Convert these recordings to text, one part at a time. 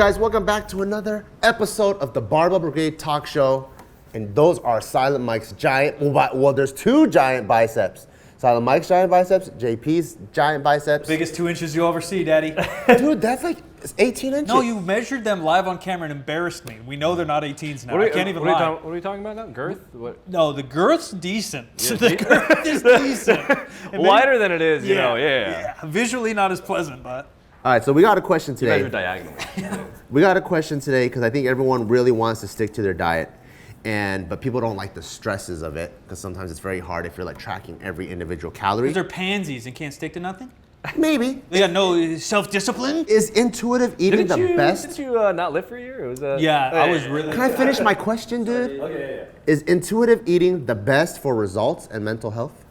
guys? Welcome back to another episode of the Barbell Brigade Talk Show. And those are Silent Mike's giant, well, there's two giant biceps. Silent Mike's giant biceps, JP's giant biceps. Biggest 2 inches you'll ever see, Daddy. Dude, that's like 18 inches. No, you measured them live on camera and embarrassed me. We know they're not 18s now. I can't even lie. What are we talking about now? Girth? What? No, the girth's decent. Yeah, the girth is decent. Wider than it is, you know, yeah. Visually not as pleasant, but. All right, so we got a question today. You guys are diagonal. We got a question today because I think everyone really wants to stick to their diet. But people don't like the stresses of it because sometimes it's very hard if you're like tracking every individual calorie. Because they're pansies and can't stick to nothing? Maybe. They got no self-discipline? Is intuitive eating the best? Didn't you not live for a year? It was, I was really. Can I finish my question, dude? Okay, yeah. Is intuitive eating the best for results and mental health?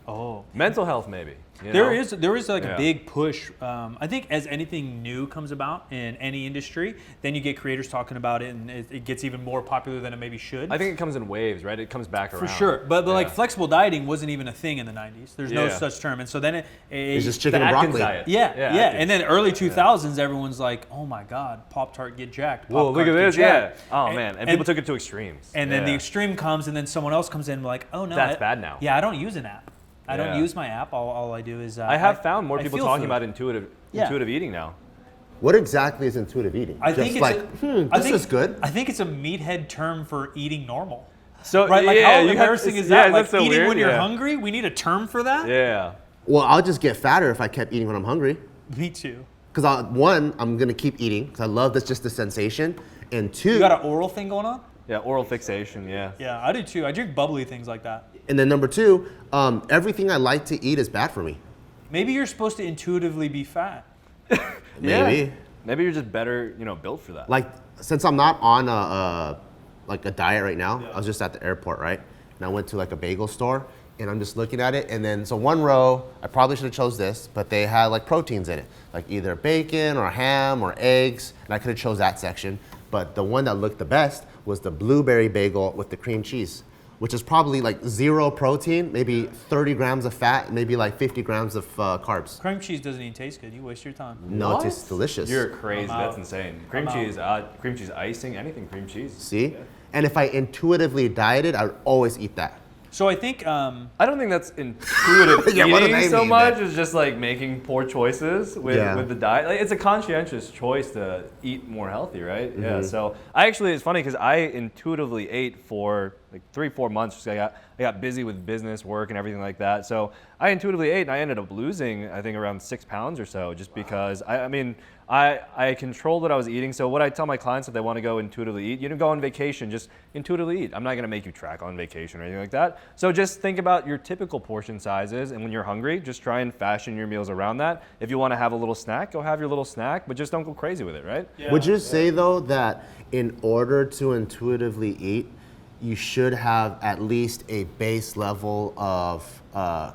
Oh. Mental health, maybe. You know? There is like a big push. I think as anything new comes about in any industry, then you get creators talking about it, and it gets even more popular than it maybe should. I think it comes in waves, right? It comes back around. For sure, but like flexible dieting wasn't even a thing in the 90s. There's no such term, and so then it's just chicken and broccoli. Diet. Yeah. And then early 2000s, everyone's like, "Oh my God, Pop-Tart get jacked." Whoa, look at this, Oh man, and people took it to extremes. And then the extreme comes, and then someone else comes in like, "Oh no, that's bad now." Yeah, I don't use an app. I don't use my app. All I do is I have found more people talking about intuitive eating now. What exactly is intuitive eating? I think this is good. I think it's a meathead term for eating normal. So right, like how embarrassing is that? Like so eating weird? when you're hungry. We need a term for that. Yeah. Well, I'll just get fatter if I kept eating when I'm hungry. Me too. Because one, I'm gonna keep eating because I love just the sensation, and two, you got an oral thing going on. Yeah, oral fixation. Yeah. Yeah, I do too. I drink bubbly things like that. And then number two, everything I like to eat is bad for me. Maybe you're supposed to intuitively be fat. Maybe. Yeah. Maybe you're just better, built for that. Like, since I'm not on a diet right now, I was just at the airport, right? And I went to like a bagel store, and I'm just looking at it, and then so one row, I probably should have chose this, but they had like proteins in it, like either bacon or ham or eggs, and I could have chose that section. But the one that looked the best was the blueberry bagel with the cream cheese, which is probably like 0 protein, maybe 30 grams of fat, maybe like 50 grams of carbs. Cream cheese doesn't even taste good. You waste your time. No, it tastes delicious. You're crazy. That's insane. Cream cheese icing, anything cream cheese. See? Yeah. And if I intuitively dieted, I would always eat that. So I think I don't think that's intuitive eating so much. It's just like making poor choices with the diet. Like, it's a conscientious choice to eat more healthy, right? Mm-hmm. Yeah. So it's funny because I intuitively ate for like 3-4 months. I got busy with business, work, and everything like that. So I intuitively ate, and I ended up losing, I think, around 6 pounds or so, just because I controlled what I was eating. So what I tell my clients if they want to go intuitively eat, you don't go on vacation, just intuitively eat. I'm not going to make you track on vacation or anything like that. So just think about your typical portion sizes, and when you're hungry, just try and fashion your meals around that. If you want to have a little snack, go have your little snack, but just don't go crazy with it, right? Yeah. Would you say though that in order to intuitively eat, you should have at least a base level of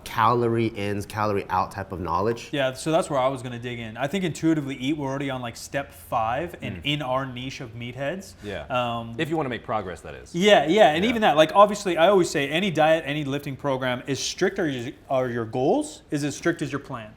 calorie ins, calorie out type of knowledge? Yeah, so that's where I was going to dig in. I think intuitively eat, we're already on like step 5 and in our niche of meatheads. Yeah. If you want to make progress, that is. Yeah, and even that, like obviously I always say any diet, any lifting program, as strict are your goals, is as strict as your plan.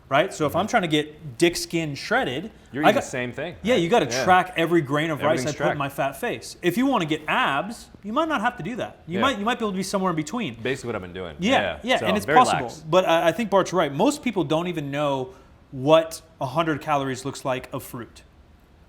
Right? So if I'm trying to get dick skin shredded, you're eating the same thing. Yeah, you got to track every grain of rice I put in my fat face. If you want to get abs, you might not have to do that. You might be able to be somewhere in between. Basically what I've been doing. Yeah, so and it's possible. Lax. But I think Bart's right. Most people don't even know what 100 calories looks like of fruit,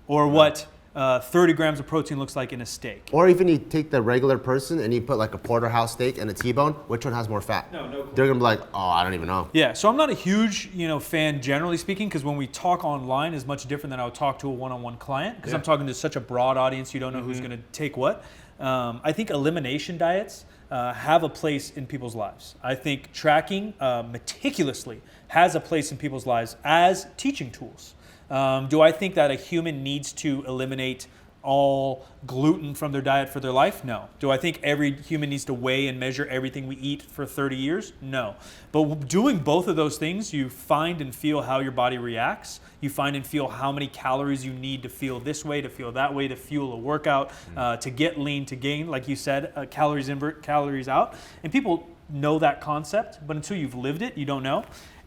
or what 30 grams of protein looks like in a steak. Or even you take the regular person and you put like a porterhouse steak and a T-bone, which one has more fat? No clue. They're gonna be like, oh, I don't even know. Yeah, so I'm not a huge fan generally speaking, because when we talk online is much different than I would talk to a one-on-one client, because I'm talking to such a broad audience, you don't know who's gonna take what. I think elimination diets have a place in people's lives. I think tracking meticulously has a place in people's lives as teaching tools. Do I think that a human needs to eliminate all gluten from their diet for their life? No. Do I think every human needs to weigh and measure everything we eat for 30 years? No. But doing both of those things, you find and feel how your body reacts. You find and feel how many calories you need to feel this way, to feel that way, to fuel a workout, to get lean, to gain, like you said, calories in, calories out. And people know that concept, but until you've lived it, you don't know.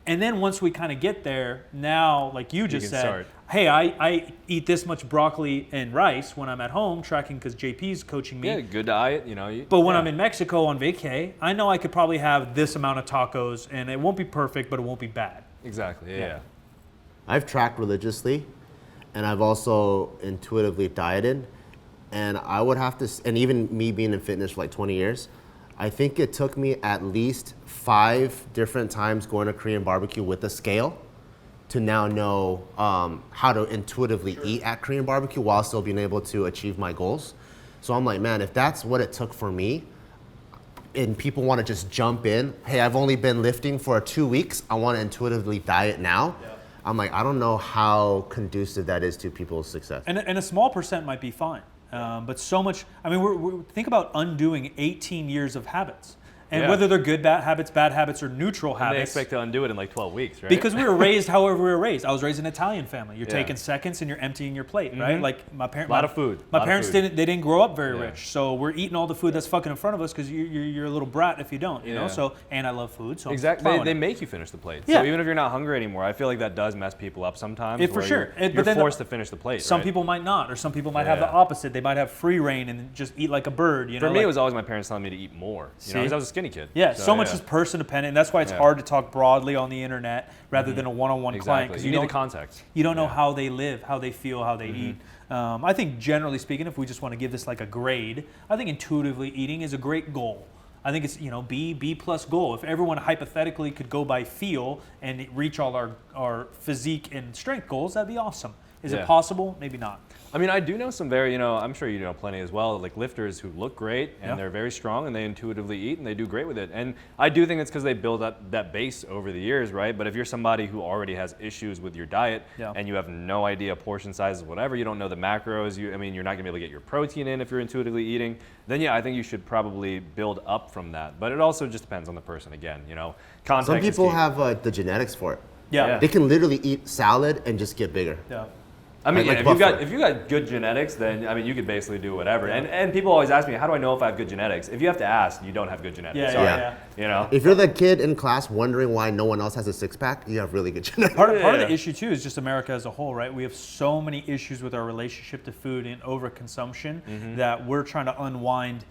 And then once we kind of get there, now, like you just said, start. hey, I eat this much broccoli and rice when I'm at home tracking because JP's coaching me. Yeah, good diet, But when I'm in Mexico on vacay, I know I could probably have this amount of tacos, and it won't be perfect, but it won't be bad. Exactly, yeah. I've tracked religiously, and I've also intuitively dieted. And I would have to, and even me being in fitness for like 20 years, I think it took me at least 5 different times going to Korean barbecue with a scale to now know how to intuitively eat at Korean barbecue while still being able to achieve my goals. So I'm like, man, if that's what it took for me, and people want to just jump in, hey, I've only been lifting for 2 weeks, I want to intuitively diet now. Yeah. I'm like, I don't know how conducive that is to people's success. And a small percent might be fine. But so much, I mean, we're think about undoing 18 years of habits. And whether they're good bad habits, or neutral habits. And they expect to undo it in like 12 weeks, right? Because we were raised however we were raised. I was raised in an Italian family. You're taking seconds and you're emptying your plate, right? Like my parents. A lot of food. My parents didn't grow up very rich, so we're eating all the food that's fucking in front of us because you're a little brat if you don't, you know. So and I love food, so exactly. They make you finish the plate. So even if you're not hungry anymore, I feel like that does mess people up sometimes. For sure. You're forced to finish the plate. Some people might not, or some people might have the opposite. They might have free reign and just eat like a bird. You know. For me, it was always my parents telling me to eat more. You know, because I was a skinny kid. Yeah. So much is person dependent, and that's why it's hard to talk broadly on the internet rather than a one-on-one client, because you need the context. You don't know how they live, how they feel, how they eat. I think generally speaking, if we just want to give this like a grade, I think intuitively eating is a great goal. I think it's B plus goal. If everyone hypothetically could go by feel and reach all our physique and strength goals, that'd be awesome. Is it possible? Maybe not. I mean, I do know some very, I'm sure you know plenty as well, like lifters who look great and they're very strong and they intuitively eat and they do great with it. And I do think it's because they build up that base over the years, right? But if you're somebody who already has issues with your diet and you have no idea portion sizes, whatever, you don't know the macros, you're not gonna be able to get your protein in if you're intuitively eating, then I think you should probably build up from that. But it also just depends on the person again, Context. Some people have the genetics for it. Yeah. They can literally eat salad and just get bigger. Yeah. I mean, if you got good genetics, then you could basically do whatever. And people always ask me, how do I know if I have good genetics? If you have to ask, you don't have good genetics. If you're the kid in class wondering why no one else has a six-pack, you have really good genetics. Part of the issue too is just America as a whole, right? We have so many issues with our relationship to food and overconsumption that we're trying to unwind.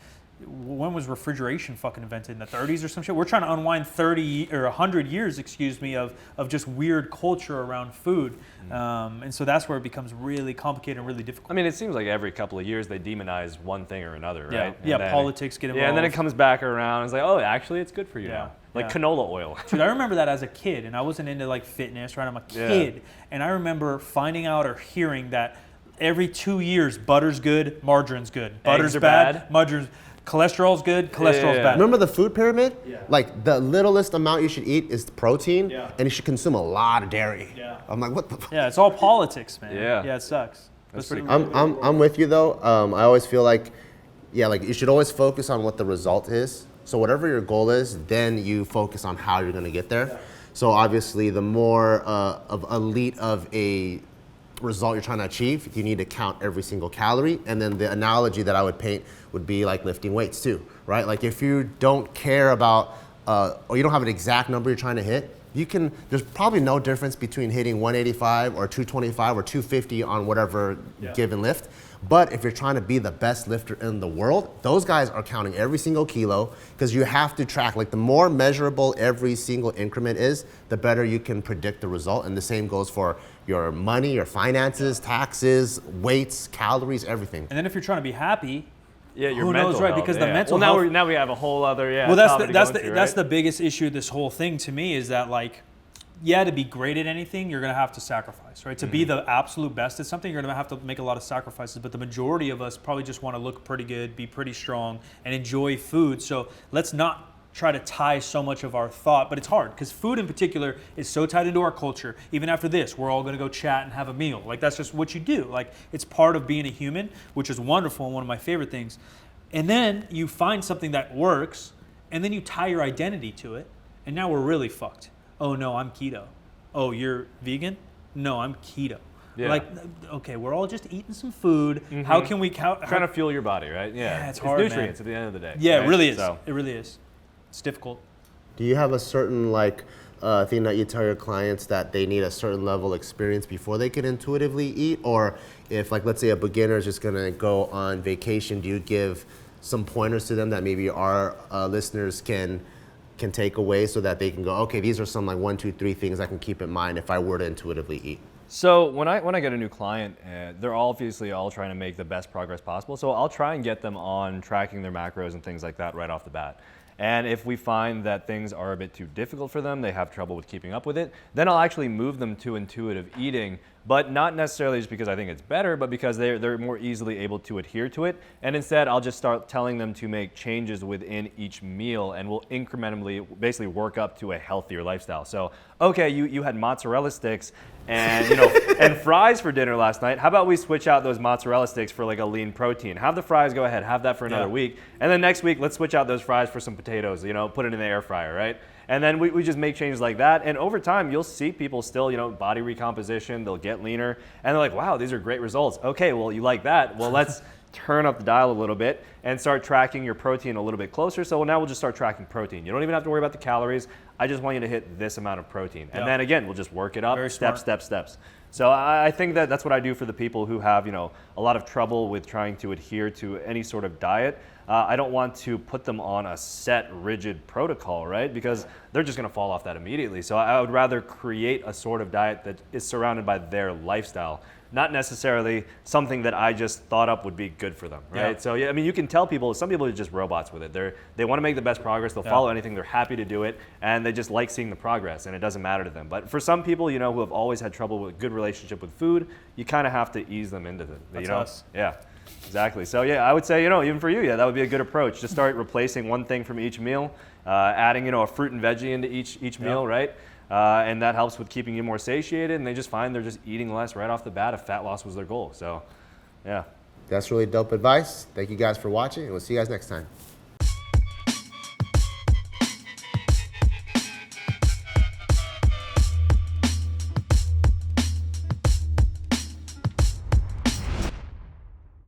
When was refrigeration fucking invented? In the 30s or some shit? We're trying to unwind 30 or 100 years, of just weird culture around food. And so that's where it becomes really complicated and really difficult. I mean, it seems like every couple of years they demonize one thing or another, right? Yeah, politics get involved. Yeah, and then it comes back around. It's like, oh, actually, it's good for you now. Like canola oil. Dude, I remember that as a kid, and I wasn't into like fitness, right? I'm a kid. And I remember finding out or hearing that every 2 years, butter's good, margarine's good. Butter's bad, margarine's cholesterol's good, cholesterol's bad. Remember the food pyramid? Yeah. Like the littlest amount you should eat is protein, and you should consume a lot of dairy. Yeah. I'm like, what the fuck? Yeah, it's all politics, man. Yeah. It sucks. That's pretty cool. I'm with you though. I always feel like, you should always focus on what the result is. So whatever your goal is, then you focus on how you're gonna get there. Yeah. So obviously the more of elite of a result you're trying to achieve, you need to count every single calorie. And then the analogy that I would paint would be like lifting weights too, right? Like if you don't care about, or you don't have an exact number you're trying to hit, there's probably no difference between hitting 185 or 225 or 250 on whatever given lift. But if you're trying to be the best lifter in the world, those guys are counting every single kilo, because you have to track, like the more measurable every single increment is, the better you can predict the result. And the same goes for your money, your finances, taxes, weights, calories, everything. And then if you're trying to be happy, your who mental knows, right? health, Because the mental health. Now we have a whole other Well, that's the biggest issue of this whole thing to me, is that like, to be great at anything, you're gonna have to sacrifice, right? To be the absolute best at something, you're gonna have to make a lot of sacrifices. But the majority of us probably just want to look pretty good, be pretty strong, and enjoy food. So let's not try to tie so much of our thought, but it's hard because food in particular is so tied into our culture. Even after this, we're all gonna go chat and have a meal. Like that's just what you do. Like it's part of being a human, which is wonderful and one of my favorite things. And then you find something that works, and then you tie your identity to it, and now we're really fucked. Oh no, I'm keto. Oh, you're vegan? No, I'm keto. Yeah. Like, okay, we're all just eating some food. How can we trying to fuel your body, right? Yeah, it's hard, nutrients, man. At the end of the day. Yeah, right? It really is. So. It really is. It's difficult. Do you have a certain like thing that you tell your clients that they need a certain level of experience before they can intuitively eat? Or if, like, let's say a beginner is just gonna go on vacation, do you give some pointers to them that maybe our listeners can take away so that they can go, okay, these are some like 1, 2, 3 things I can keep in mind if I were to intuitively eat? So when I get a new client, they're obviously all trying to make the best progress possible. So I'll try and get them on tracking their macros and things like that right off the bat. And if we find that things are a bit too difficult for them, they have trouble with keeping up with it, then I'll actually move them to intuitive eating, but not necessarily just because I think it's better, but because they're more easily able to adhere to it. And instead, I'll just start telling them to make changes within each meal, and we'll incrementally basically work up to a healthier lifestyle. So, okay, you had mozzarella sticks and and fries for dinner last night. How about we switch out those mozzarella sticks for like a lean protein? Have the fries, go ahead, have that for another week. And then next week, let's switch out those fries for some potatoes, put it in the air fryer, right? And then we just make changes like that. And over time, you'll see people still, body recomposition, they'll get leaner, and they're like, wow, these are great results. Okay, well, you like that. Well, let's turn up the dial a little bit and start tracking your protein a little bit closer. So now we'll just start tracking protein. You don't even have to worry about the calories. I just want you to hit this amount of protein. And then again, we'll just work it up, steps. So I think that's what I do for the people who have, a lot of trouble with trying to adhere to any sort of diet. I don't want to put them on a set, rigid protocol, right? Because they're just going to fall off that immediately. So I would rather create a sort of diet that is surrounded by their lifestyle, not necessarily something that I just thought up would be good for them, right? Yeah. So yeah, I mean, you can tell people, some people are just robots with it. They want to make the best progress. They'll follow anything. They're happy to do it, and they just like seeing the progress, and it doesn't matter to them. But for some people, who have always had trouble with a good relationship with food, you kind of have to ease them into it. That's us. Yeah. Exactly. So yeah, I would say, even for you, that would be a good approach. Just start replacing one thing from each meal, adding, a fruit and veggie into each meal, right? And that helps with keeping you more satiated, and they just find they're just eating less right off the bat if fat loss was their goal. So, yeah. That's really dope advice. Thank you guys for watching, and we'll see you guys next time.